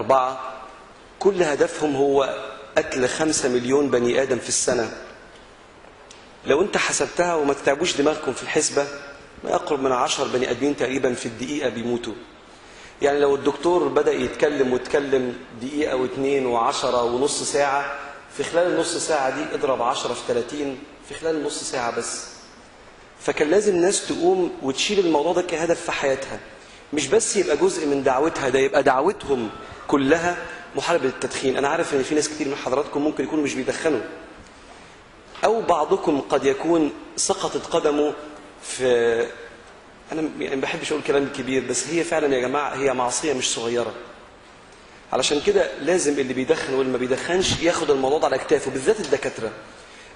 4 كل هدفهم هو قتل 5 مليون بني آدم في السنة. لو انت حسبتها وما تتعبوش دماغكم في الحسبة، ما يقرب من 10 بني آدمين تقريبا في الدقيقة بيموتوا. يعني لو الدكتور بدأ يتكلم ويتكلم دقيقة و2 و10 ونص ساعة، في خلال النص ساعة دي اضرب 10 في 30 في خلال النص ساعة بس. فكان لازم الناس تقوم وتشيل الموضوع ده كهدف في حياتها، مش بس يبقى جزء من دعوتها، ده يبقى دعوتهم كلها محاربة التدخين. أنا عارف إن في ناس كتير من حضراتكم ممكن يكونوا مش بيدخنوا، أو بعضكم قد يكون سقطت قدمه في، أنا يعني ما بحبش أقول كلام كبير، بس هي فعلا يا جماعة هي معصية مش صغيرة. علشان كده لازم اللي بيدخن واللي ما بيدخنش ياخد الموضوع ده على كتافه، بالذات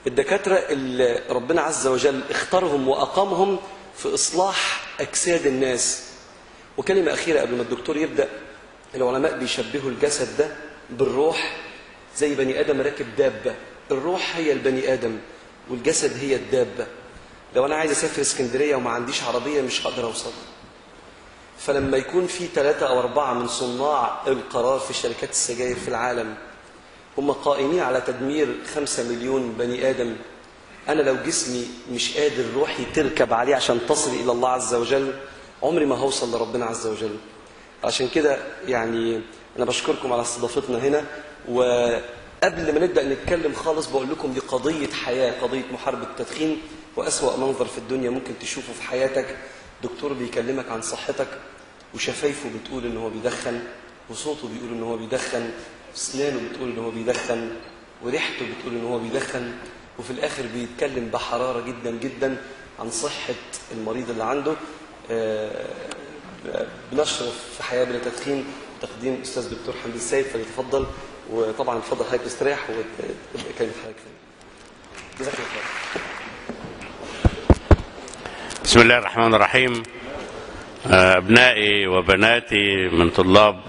الدكاترة اللي ربنا عز وجل اختارهم وأقامهم في إصلاح أجساد الناس. وكلمة أخيرة قبل ما الدكتور يبدأ، العلماء بيشبهوا الجسد ده بالروح، زي بني آدم راكب دابة. الروح هي البني آدم والجسد هي الدابة. لو أنا عايز أسافر اسكندرية وما عنديش عربية مش هقدر أوصل. فلما يكون في 3 أو 4 من صناع القرار في شركات السجاير في العالم هم قائمين على تدمير 5 مليون بني آدم، أنا لو جسمي مش قادر روحي تركب عليه عشان تصل إلى الله عز وجل، عمري ما هوصل لربنا عز وجل. عشان كده يعني أنا بشكركم على استضافتنا هنا. وقبل ما نبدأ نتكلم خالص بقول لكم دي قضية حياة، قضية محاربة التدخين. وأسوأ منظر في الدنيا ممكن تشوفه في حياتك دكتور بيكلمك عن صحتك وشفايفه بتقول إن هو بيدخن، وصوته بيقول إن هو بيدخن، سنانه بتقول إن هو بيدخن، وريحته بتقول إن هو بيدخن، وفي الآخر بيتكلم بحرارة جدا جدا عن صحة المريض اللي عنده. بنشرف في حياة بلا تدخين تقديم أستاذ دكتور حمدي السيد، فليتفضل. وطبعا اتفضل حضرتك استريح وتبقى كلمة حضرتك. جزاك الله خير. بسم الله الرحمن الرحيم. أبنائي وبناتي من طلاب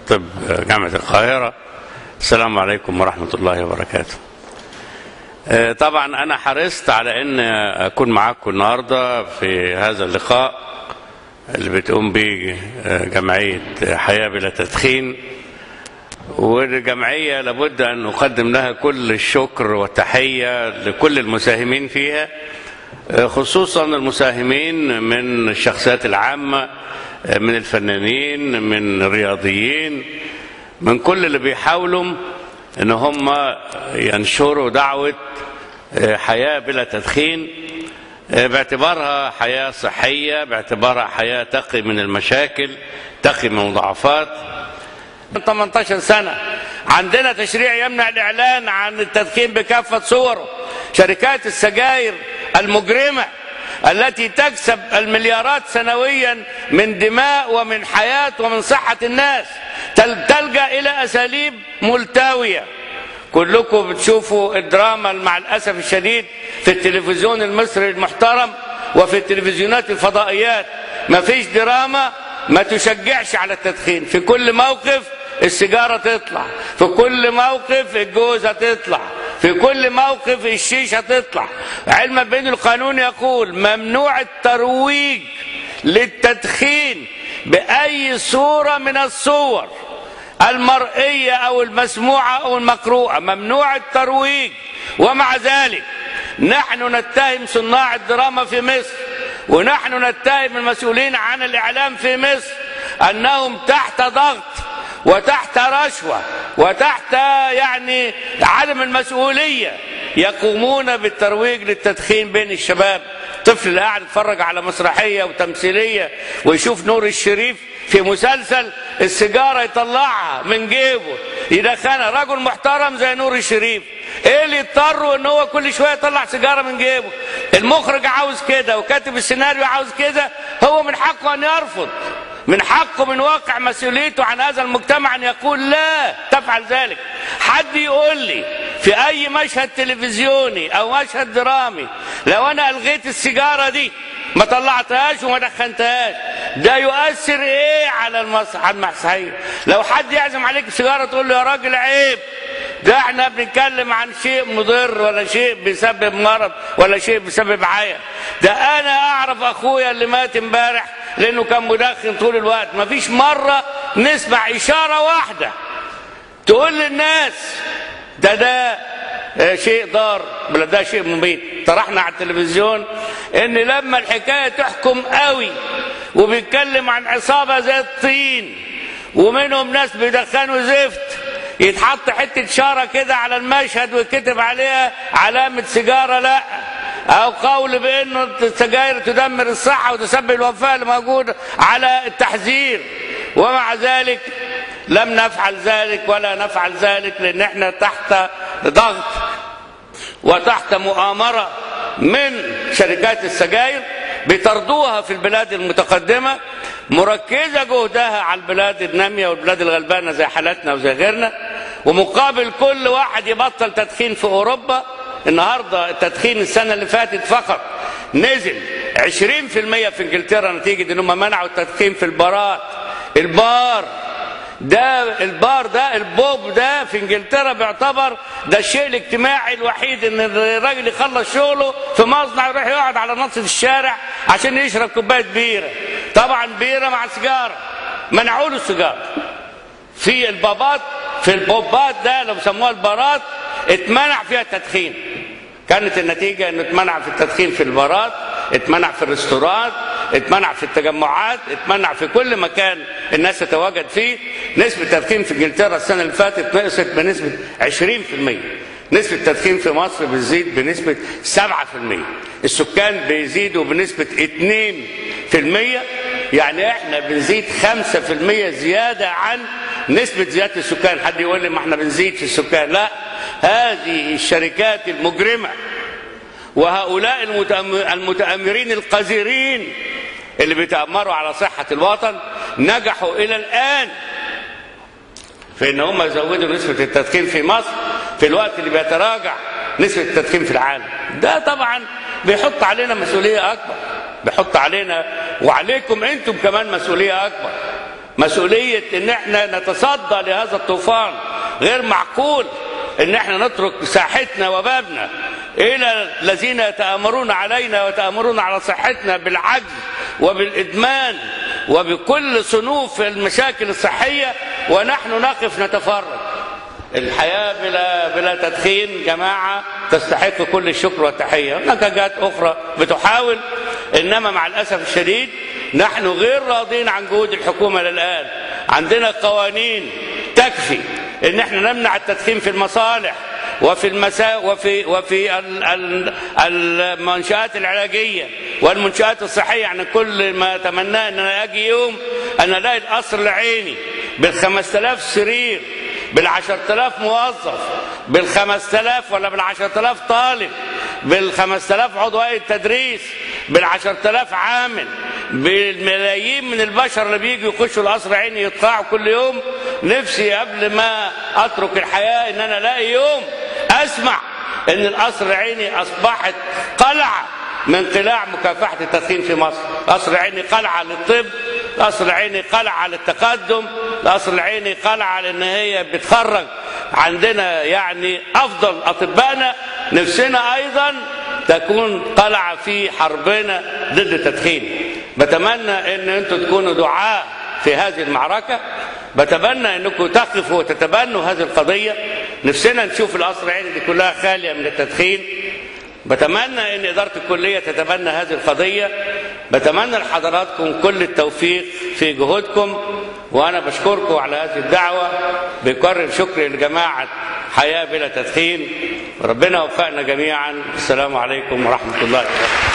طب جامعة القاهرة، السلام عليكم ورحمة الله وبركاته. طبعا أنا حرصت على أن أكون معكم النهاردة في هذا اللقاء اللي بتقوم به جمعية حياة بلا تدخين، والجمعية لابد أن أقدم لها كل الشكر والتحية لكل المساهمين فيها، خصوصا المساهمين من الشخصيات العامة، من الفنانين، من الرياضيين، من كل اللي بيحاولوا ان هم ينشروا دعوة حياة بلا تدخين باعتبارها حياة صحية، باعتبارها حياة تقي من المشاكل، تقي من المضاعفات. من 18 سنة عندنا تشريع يمنع الإعلان عن التدخين بكافة صوره. شركات السجاير المجرمة التي تكسب المليارات سنويا من دماء ومن حياة ومن صحة الناس تلجأ إلى أساليب ملتوية. كلكم بتشوفوا الدراما مع الأسف الشديد في التلفزيون المصري المحترم وفي التلفزيونات الفضائيات، ما فيش دراما ما تشجعش على التدخين. في كل موقف السيجارة تطلع، في كل موقف الجوزة تطلع، في كل موقف الشيشة تطلع. علما بأن القانون يقول ممنوع الترويج للتدخين بأي صورة من الصور المرئية أو المسموعة أو المقروءة، ممنوع الترويج. ومع ذلك نحن نتهم صناع الدراما في مصر، ونحن نتهم المسؤولين عن الإعلام في مصر أنهم تحت ضغط وتحت رشوة وتحت يعني عدم المسؤولية يقومون بالترويج للتدخين بين الشباب. طفل اللي قاعد يتفرج على مسرحية وتمثيلية ويشوف نور الشريف في مسلسل، السيجارة يطلعها من جيبه يدخنها. رجل محترم زي نور الشريف، ايه اللي يضطره ان هو كل شوية يطلع سيجارة من جيبه؟ المخرج عاوز كده وكاتب السيناريو عاوز كده، هو من حقه ان يرفض، من حقه من واقع مسؤوليته عن هذا المجتمع ان يقول لا تفعل ذلك. حد يقول لي في اي مشهد تلفزيوني او مشهد درامي لو انا الغيت السيجارة دي ما طلعتهاش وما دخنتهاش ده يؤثر ايه على المسرحية؟ لو حد يعزم عليك بسيجارة تقول له يا راجل عيب، ده احنا بنتكلم عن شيء مضر ولا شيء بيسبب مرض ولا شيء بيسبب عيا. ده انا اعرف اخويا اللي مات امبارح لانه كان مدخن طول الوقت، ما فيش مرة نسمع إشارة واحدة تقول للناس ده شيء ضار بل ده شيء مميت. طرحنا على التلفزيون ان لما الحكاية تحكم قوي وبيتكلم عن عصابة زي الطين ومنهم ناس بيدخنوا زفت، يتحط حتة شارة كده على المشهد ويكتب عليها علامة سيجارة لا، او قول بانه السجاير تدمر الصحة وتسبب الوفاة اللي موجودة على التحذير، ومع ذلك لم نفعل ذلك ولا نفعل ذلك، لان احنا تحت ضغط وتحت مؤامرة من شركات السجاير بترضوها في البلاد المتقدمة، مركزة جهدها على البلاد النامية والبلاد الغلبانة زي حالتنا وزي غيرنا، ومقابل كل واحد يبطل تدخين في أوروبا. النهاردة التدخين السنة اللي فاتت فقط نزل 20% في انجلترا نتيجة انهم منعوا التدخين في البارات. البار ده البوب ده في انجلترا بيعتبر ده الشيء الاجتماعي الوحيد، ان الراجل يخلص شغله في مصنع يروح يقعد على نص الشارع عشان يشرب كوبايه بيره، طبعا بيره مع سيجاره، منعوا له السيجاره. في البوبات ده لو سموها البارات اتمنع فيها التدخين. كانت النتيجه انه اتمنع في التدخين في البارات، اتمنع في الريستورات، اتمنع في التجمعات، اتمنع في كل مكان الناس تتواجد فيه. نسبة التدخين في انجلترا السنة اللي فاتت نقصت بنسبة 20%. نسبة التدخين في مصر بتزيد بنسبة 7%. السكان بيزيدوا بنسبة 2%، يعني احنا بنزيد 5% زيادة عن نسبة زيادة السكان. حد يقول لي ما احنا بنزيد في السكان؟ لا، هذه الشركات المجرمة وهؤلاء المتآمرين القذرين اللي بيتآمروا على صحة الوطن نجحوا إلى الآن في ان هم يزودوا نسبة التدخين في مصر في الوقت اللي بيتراجع نسبة التدخين في العالم. ده طبعا بيحط علينا مسؤولية أكبر، بيحط علينا وعليكم أنتم كمان مسؤولية أكبر، مسؤولية ان احنا نتصدى لهذا الطوفان. غير معقول ان احنا نترك ساحتنا وبابنا الى الذين يتآمرون علينا ويتآمرون على صحتنا بالعجز وبالإدمان وبكل صنوف المشاكل الصحية، ونحن نقف نتفرج. الحياة بلا تدخين جماعة تستحق كل الشكر والتحية. هناك جهات أخرى بتحاول، إنما مع الأسف الشديد نحن غير راضين عن جهود الحكومة للآن. عندنا قوانين تكفي إن احنا نمنع التدخين في المصالح وفي المنشآت العلاجية والمنشآت الصحية. يعني كل ما أتمناه أن أنا أجي يوم أنا ألاقي القصر العيني بال5000 سرير، بال10,000 موظف، بال5000 ولا بال10,000 طالب، بال5000 عضو هيئة تدريس، بال10,000 عامل، بالملايين من البشر اللي بيجوا يخشوا القصر العيني يطلعوا كل يوم. نفسي قبل ما أترك الحياة إن أنا ألاقي يوم أسمع إن القصر العيني أصبحت قلعة من قلاع مكافحة التدخين في مصر. القصر العيني قلعة للطب، القصر العيني قلعة للتقدم، القصر العيني قلعة لأن هي بتخرج عندنا يعني أفضل أطبائنا. نفسنا أيضا تكون قلعة في حربنا ضد التدخين. بتمنى أن أنتم تكونوا دعاة في هذه المعركة، بتمنى أنكم تقفوا وتتبنوا هذه القضية. نفسنا نشوف القصر العيني دي كلها خالية من التدخين. بتمنى أن إدارة الكلية تتبنى هذه القضية. بتمنى لحضراتكم كل التوفيق في جهودكم، وأنا بشكركم على هذه الدعوة. بكرر شكري لجماعة حياة بلا تدخين. ربنا وفقنا جميعا. السلام عليكم ورحمة الله وبركاته.